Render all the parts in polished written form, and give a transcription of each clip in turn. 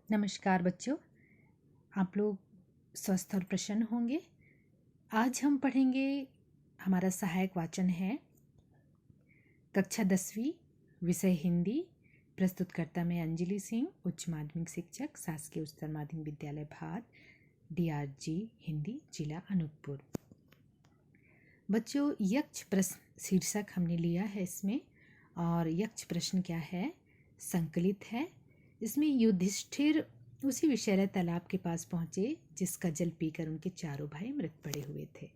नमस्कार बच्चों, आप लोग स्वस्थ और प्रसन्न होंगे। आज हम पढ़ेंगे, हमारा सहायक वाचन है कक्षा 10वीं, विषय हिंदी। प्रस्तुतकर्ता मैं अंजलि सिंह, उच्च माध्यमिक शिक्षक, शासकीय उच्चतर माध्यमिक विद्यालय भाद, DRG हिंदी, जिला अनूपपुर। बच्चों, यक्ष प्रश्न शीर्षक हमने लिया है इसमें, और यक्ष प्रश्न क्या है, संकलित है। इसमें युधिष्ठिर उसी विषैले तालाब के पास पहुंचे जिसका जल पीकर उनके चारों भाई मृत पड़े हुए थे।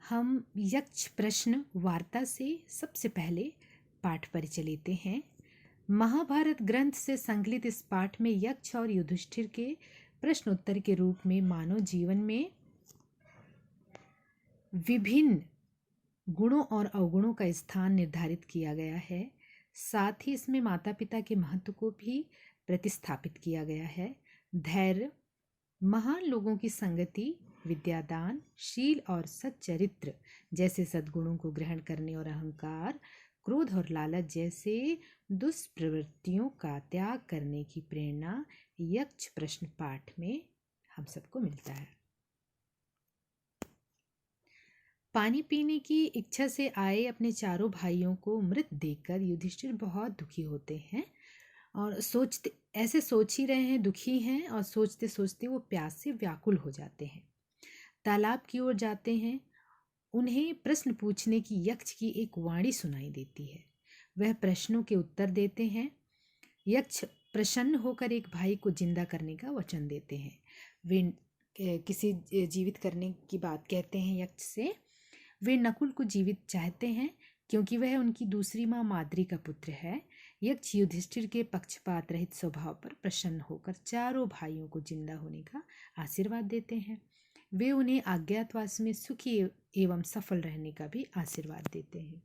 हम यक्ष प्रश्न वार्ता से सबसे पहले पाठ परिचय लेते हैं। महाभारत ग्रंथ से संकलित इस पाठ में यक्ष और युधिष्ठिर के प्रश्न उत्तर के रूप में मानव जीवन में विभिन्न गुणों और अवगुणों का स्थान निर्धारित किया गया है। साथ ही इसमें माता पिता के महत्व को भी प्रतिस्थापित किया गया है। धैर्य, महान लोगों की संगति, विद्यादान, शील और सच्चरित्र जैसे सद्गुणों को ग्रहण करने और अहंकार, क्रोध और लालच जैसे दुष्प्रवृत्तियों का त्याग करने की प्रेरणा यक्ष प्रश्न पाठ में हम सबको मिलता है। पानी पीने की इच्छा से आए अपने चारों भाइयों को मृत देखकर युधिष्ठिर बहुत दुखी होते हैं और सोच ही रहे हैं, दुखी हैं, और सोचते सोचते वो प्यास से व्याकुल हो जाते हैं। तालाब की ओर जाते हैं। उन्हें प्रश्न पूछने की यक्ष की एक वाणी सुनाई देती है। वह प्रश्नों के उत्तर देते हैं। यक्ष प्रसन्न होकर एक भाई को जिंदा करने का वचन देते हैं। वे किसी जीवित करने की बात कहते हैं यक्ष से। वे नकुल को जीवित चाहते हैं क्योंकि वह उनकी दूसरी माँ माद्री का पुत्र है। यक्ष युधिष्ठिर के पक्षपात रहित स्वभाव पर प्रसन्न होकर चारों भाइयों को जिंदा होने का आशीर्वाद देते हैं। वे उन्हें अज्ञातवास में सुखी एवं सफल रहने का भी आशीर्वाद देते हैं।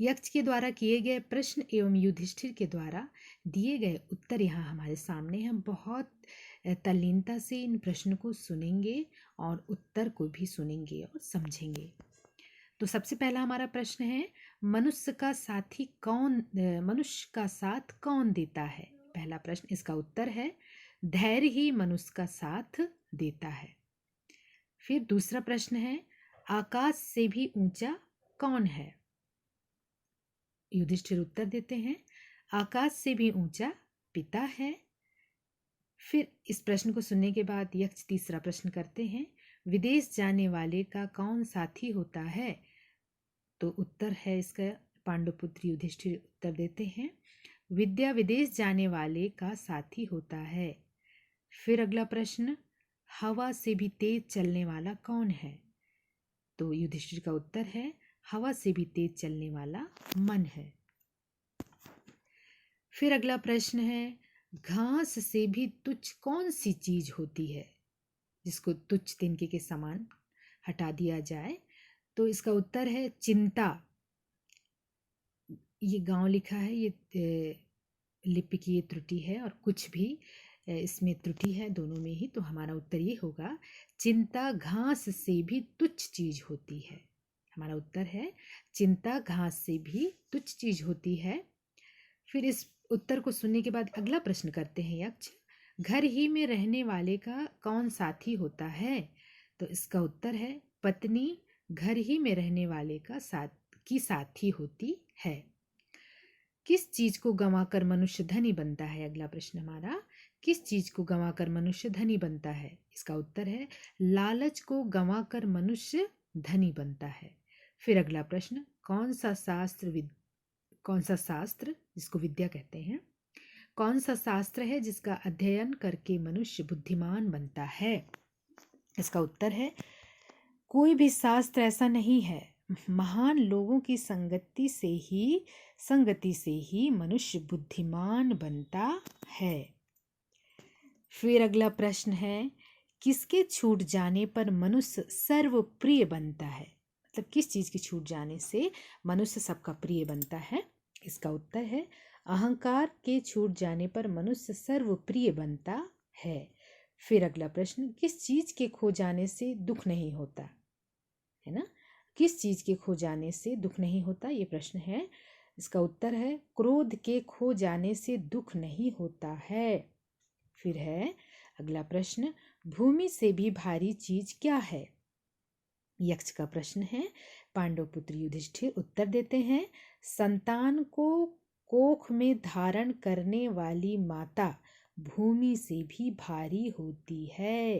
यक्ष के द्वारा किए गए प्रश्न एवं युधिष्ठिर के द्वारा दिए गए उत्तर यहाँ हमारे सामने। हम बहुत तल्लीनता से इन प्रश्न को सुनेंगे और उत्तर को भी सुनेंगे और समझेंगे। तो सबसे पहला हमारा प्रश्न है, मनुष्य का साथ कौन देता है? पहला प्रश्न, इसका उत्तर है धैर्य ही मनुष्य का साथ देता है। फिर दूसरा प्रश्न है, आकाश से भी ऊंचा कौन है? युधिष्ठिर उत्तर देते हैं, आकाश से भी ऊंचा पिता है। फिर इस प्रश्न को सुनने के बाद यक्ष तीसरा प्रश्न करते हैं, विदेश जाने वाले का कौन साथी होता है? तो उत्तर है इसका, पांडुपुत्र युधिष्ठिर उत्तर देते हैं, विद्या विदेश जाने वाले का साथी होता है। फिर अगला प्रश्न, हवा से भी तेज चलने वाला कौन है? तो युधिष्ठिर का उत्तर है, हवा से भी तेज चलने वाला मन है। फिर अगला प्रश्न है, घास से भी तुच्छ कौन सी चीज होती है जिसको तुच्छ तिनके के समान हटा दिया जाए? तो इसका उत्तर है चिंता। ये गांव लिखा है, ये लिपि की ये त्रुटि है और कुछ भी इसमें त्रुटि है, दोनों में ही। तो हमारा उत्तर ये होगा, चिंता घास से भी तुच्छ चीज होती है। हमारा उत्तर है, चिंता घास से भी तुच्छ चीज होती है। फिर इस उत्तर को सुनने के बाद अगला प्रश्न करते हैं यक्ष, घर ही में रहने वाले का कौन साथी होता है? तो इसका उत्तर है, पत्नी घर ही में रहने वाले का साथी होती है। किस चीज को गंवाकर मनुष्य धनी बनता है? अगला प्रश्न हमारा, किस चीज को गंवाकर मनुष्य धनी बनता है? इसका उत्तर है, लालच को गंवाकर मनुष्य धनी बनता है। फिर अगला प्रश्न, कौन सा शास्त्र जिसको विद्या कहते हैं, कौन सा शास्त्र है जिसका अध्ययन करके मनुष्य बुद्धिमान बनता है? इसका उत्तर है, कोई भी शास्त्र ऐसा नहीं है, महान लोगों की संगति से ही मनुष्य बुद्धिमान बनता है। फिर अगला प्रश्न है, किसके छूट जाने पर मनुष्य सर्वप्रिय बनता है? मतलब किस चीज की छूट जाने से मनुष्य सबका प्रिय बनता है? इसका उत्तर है, अहंकार के छूट जाने पर मनुष्य सर्वप्रिय बनता है। फिर अगला प्रश्न, किस चीज के खो जाने से दुख नहीं होता? है ना, किस चीज के खो जाने से दुख नहीं होता, ये प्रश्न है। इसका उत्तर है क्रोध के खो जाने से दुख नहीं होता है। फिर है अगला प्रश्न, भूमि से भी भारी चीज क्या है? यक्ष का प्रश्न है। पांडव पुत्र युधिष्ठिर उत्तर देते हैं, संतान को कोख में धारण करने वाली माता भूमि से भी भारी होती है।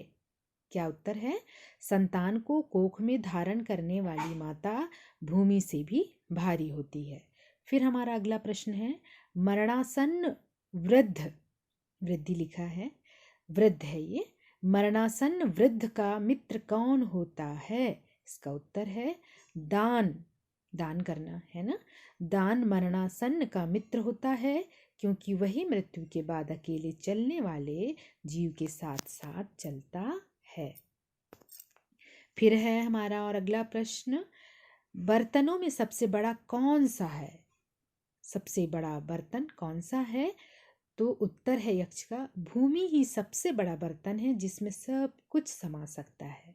क्या उत्तर है? संतान को कोख में धारण करने वाली माता भूमि से भी भारी होती है। फिर हमारा अगला प्रश्न है, मरणासन्न वृद्ध, वृद्धि लिखा है, वृद्ध है ये, मरणासन्न वृद्ध का मित्र कौन होता है? इसका उत्तर है दान, दान करना है ना। दान मरणासन्न का मित्र होता है, क्योंकि वही मृत्यु के बाद अकेले चलने वाले जीव के साथ साथ चलता है। फिर है हमारा और अगला प्रश्न, बर्तनों में सबसे बड़ा कौन सा है? सबसे बड़ा बर्तन कौन सा है? तो उत्तर है यक्ष का, भूमि ही सबसे बड़ा बर्तन है जिसमें सब कुछ समा सकता है।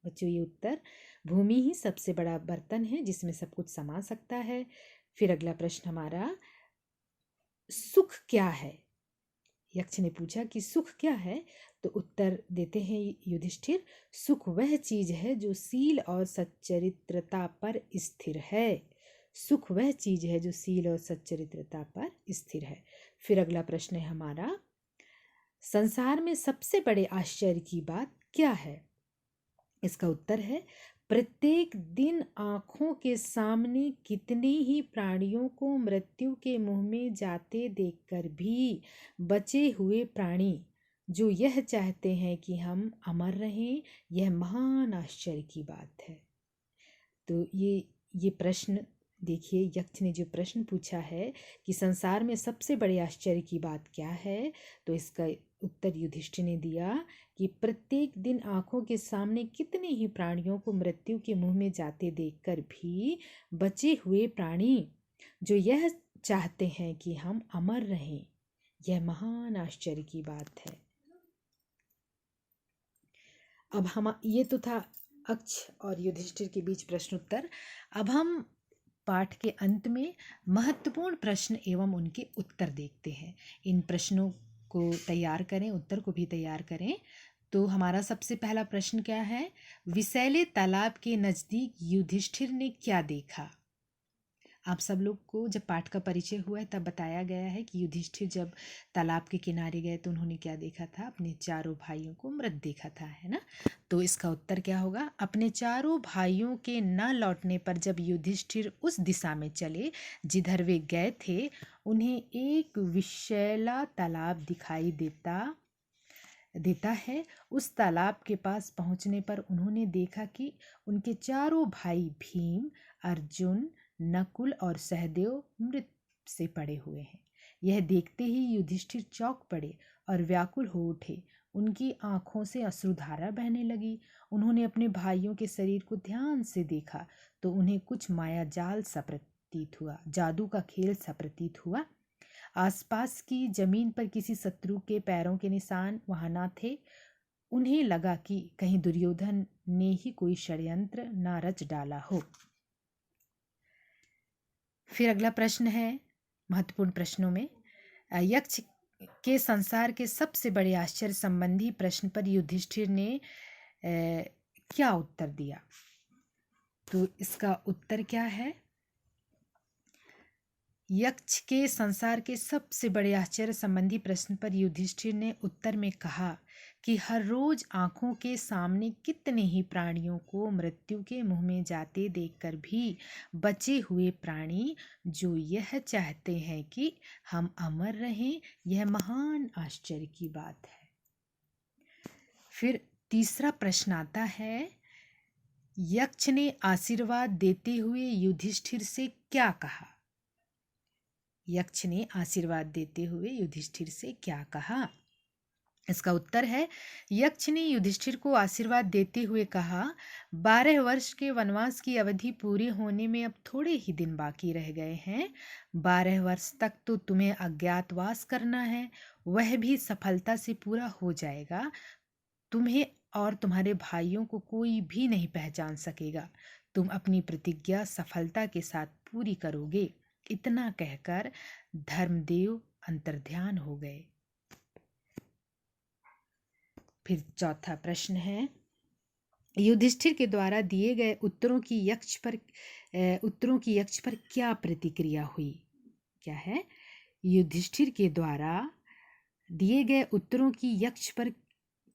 बच्चों ये उत्तर, भूमि ही सबसे बड़ा बर्तन है जिसमें सब कुछ समा सकता है। फिर अगला प्रश्न हमारा, सुख क्या है? यक्ष ने पूछा कि सुख क्या है? तो उत्तर देते हैं युधिष्ठिर, सुख वह चीज है जो सील और सच्चरित्रता पर स्थिर है। सुख वह चीज है जो सील और सच्चरित्रता पर स्थिर है। फिर अगला प्रश्न है हमारा, संसार में सबसे बड़े आश्चर्य की बात क्या है? इसका उत्तर है, प्रत्येक दिन आंखों के सामने कितने ही प्राणियों को मृत्यु के मुंह में जाते देखकर भी बचे हुए प्राणी जो यह चाहते हैं कि हम अमर रहें, यह महान आश्चर्य की बात है। तो ये प्रश्न देखिए, यक्ष ने जो प्रश्न पूछा है कि संसार में सबसे बड़े आश्चर्य की बात क्या है, तो इसका उत्तर युधिष्ठिर ने दिया कि प्रत्येक दिन आंखों के सामने कितने ही प्राणियों को मृत्यु के मुंह में जाते देखकर भी बचे हुए प्राणी जो यह चाहते हैं कि हम अमर रहें, यह महान आश्चर्य की बात है। अब हम, ये तो था अक्ष और युधिष्ठिर के बीच प्रश्न उत्तर। अब हम पाठ के अंत में महत्वपूर्ण प्रश्न एवं उनके उत्तर देखते हैं। इन प्रश्नों को तैयार करें, उत्तर को भी तैयार करें। तो हमारा सबसे पहला प्रश्न क्या है, विसैले तालाब के नजदीक युधिष्ठिर ने क्या देखा? आप सब लोग को जब पाठ का परिचय हुआ है तब बताया गया है कि युधिष्ठिर जब तालाब के किनारे गए तो उन्होंने क्या देखा था? अपने चारों भाइयों को मृत देखा था, है ना। तो इसका उत्तर क्या होगा, अपने चारों भाइयों के न लौटने पर जब युधिष्ठिर उस दिशा में चले जिधर वे गए थे, उन्हें एक विशैला तालाब दिखाई देता है। उस तालाब के पास पहुंचने पर उन्होंने देखा कि उनके चारों भाई भीम, अर्जुन, नकुल और सहदेव मृत से पड़े हुए हैं। यह देखते ही युधिष्ठिर चौंक पड़े और व्याकुल हो उठे। उनकी आंखों से अश्रुधारा बहने लगी। उन्होंने अपने भाइयों के शरीर को ध्यान से देखा तो उन्हें कुछ माया जाल सा प्रतीत हुआ, जादू का खेल सा प्रतीत हुआ। आसपास की जमीन पर किसी शत्रु के पैरों के निशान वहां न थे। उन्हें लगा कि कहीं दुर्योधन ने ही कोई षड्यंत्र न रच डाला हो। फिर अगला प्रश्न है महत्वपूर्ण प्रश्नों में, यक्ष के संसार के सबसे बड़े आश्चर्य संबंधी प्रश्न पर युधिष्ठिर ने क्या उत्तर दिया? तो इसका उत्तर क्या है, यक्ष के संसार के सबसे बड़े आश्चर्य संबंधी प्रश्न पर युधिष्ठिर ने उत्तर में कहा कि हर रोज आंखों के सामने कितने ही प्राणियों को मृत्यु के मुंह में जाते देखकर भी बचे हुए प्राणी जो यह चाहते हैं कि हम अमर रहें, यह महान आश्चर्य की बात है। फिर तीसरा प्रश्न आता है, यक्ष ने आशीर्वाद देते हुए युधिष्ठिर से क्या कहा? यक्ष ने आशीर्वाद देते हुए युधिष्ठिर से क्या कहा? इसका उत्तर है, यक्ष ने युधिष्ठिर को आशीर्वाद देते हुए कहा, 12 वर्ष के वनवास की अवधि पूरी होने में अब थोड़े ही दिन बाकी रह गए हैं। 12 वर्ष तक तो तुम्हें अज्ञातवास करना है, वह भी सफलता से पूरा हो जाएगा। तुम्हें और तुम्हारे भाइयों को कोई भी नहीं पहचान सकेगा। तुम अपनी प्रतिज्ञा सफलता के साथ पूरी करोगे। इतना कहकर धर्मदेव अंतर्ध्यान हो गए। फिर चौथा प्रश्न है, युधिष्ठिर के द्वारा दिए गए उत्तरों की यक्ष पर क्या प्रतिक्रिया हुई? क्या है? युधिष्ठिर के द्वारा दिए गए उत्तरों की यक्ष पर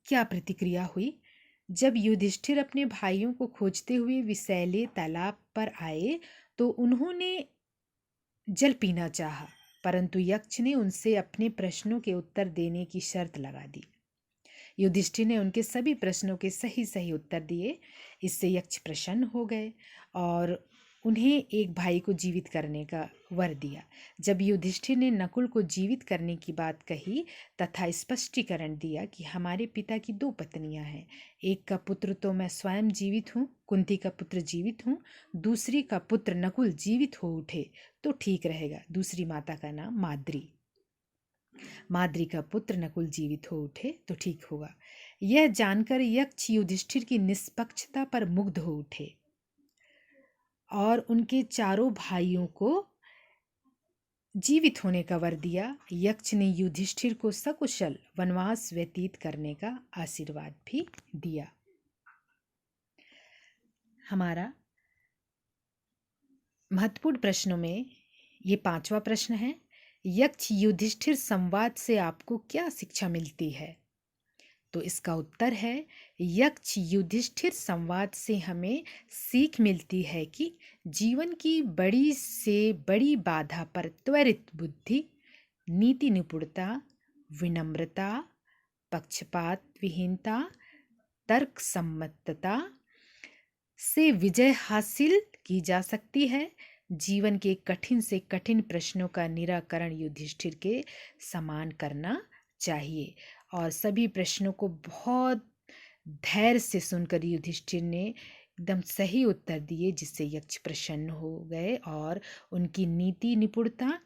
क्या प्रतिक्रिया हुई? जब युधिष्ठिर अपने भाइयों को खोजते हुए विषैले तालाब पर आए तो उन्होंने जल पीना चाहा, परंतु यक्ष ने उनसे अपने प्रश्नों के उत्तर देने की शर्त लगा दी। युधिष्ठिर ने उनके सभी प्रश्नों के सही सही उत्तर दिए। इससे यक्ष प्रसन्न हो गए और उन्हें एक भाई को जीवित करने का वर दिया। जब युधिष्ठिर ने नकुल को जीवित करने की बात कही तथा स्पष्टीकरण दिया कि हमारे पिता की 2 पत्नियां हैं, एक का पुत्र तो मैं स्वयं जीवित हूँ, कुंती का पुत्र जीवित हूँ, दूसरी का पुत्र नकुल जीवित हो उठे तो ठीक रहेगा। दूसरी माता का नाम माद्री का पुत्र नकुल जीवित हो उठे तो ठीक होगा। यह जानकर यक्ष युधिष्ठिर की निष्पक्षता पर मुग्ध हो उठे और उनके चारों भाइयों को जीवित होने का वर दिया। यक्ष ने युधिष्ठिर को सकुशल वनवास व्यतीत करने का आशीर्वाद भी दिया। हमारा महत्वपूर्ण प्रश्नों में ये 5वां प्रश्न है, यक्ष युधिष्ठिर संवाद से आपको क्या शिक्षा मिलती है? तो इसका उत्तर है, यक्ष युधिष्ठिर संवाद से हमें सीख मिलती है कि जीवन की बड़ी से बड़ी बाधा पर त्वरित बुद्धि, नीति निपुणता, विनम्रता, पक्षपात विहीनता, तर्क सम्मतता से विजय हासिल की जा सकती है। जीवन के कठिन से कठिन प्रश्नों का निराकरण युधिष्ठिर के समान करना चाहिए और सभी प्रश्नों को बहुत धैर्य से सुनकर युधिष्ठिर ने एकदम सही उत्तर दिए, जिससे यक्ष प्रसन्न हो गए और उनकी नीति निपुणता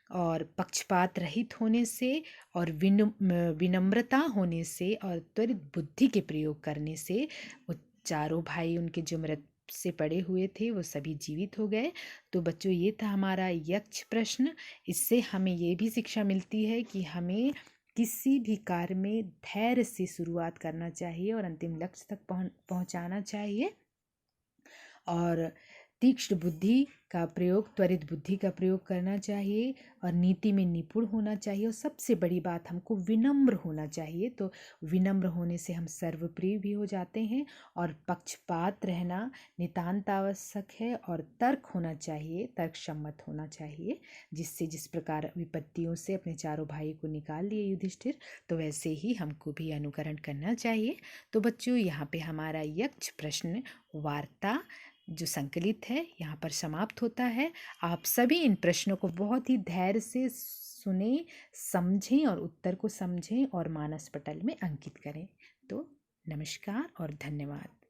और पक्षपात रहित होने से और विनम्रता होने से और त्वरित बुद्धि के प्रयोग करने से वो चारों भाई उनके जो मृत से पड़े हुए थे वो सभी जीवित हो गए। तो बच्चों, ये था हमारा यक्ष प्रश्न। इससे हमें ये भी शिक्षा मिलती है कि हमें किसी भी कार्य में धैर्य से शुरुआत करना चाहिए और अंतिम लक्ष्य तक पहुंचाना चाहिए और तीक्ष्ण बुद्धि का प्रयोग, त्वरित बुद्धि का प्रयोग करना चाहिए और नीति में निपुण होना चाहिए और सबसे बड़ी बात, हमको विनम्र होना चाहिए। तो विनम्र होने से हम सर्वप्रिय भी हो जाते हैं और पक्षपात रहना नितांत आवश्यक है और तर्क होना चाहिए, तर्क सम्मत होना चाहिए, जिससे जिस प्रकार विपत्तियों से अपने चारों भाई को निकाल लिए युधिष्ठिर, तो वैसे ही हमको भी अनुकरण करना चाहिए। तो बच्चों, यहाँ पे हमारा यक्ष प्रश्न वार्ता जो संकलित है यहाँ पर समाप्त होता है। आप सभी इन प्रश्नों को बहुत ही धैर्य से सुने, समझें और उत्तर को समझें और मानस पटल में अंकित करें। तो नमस्कार और धन्यवाद।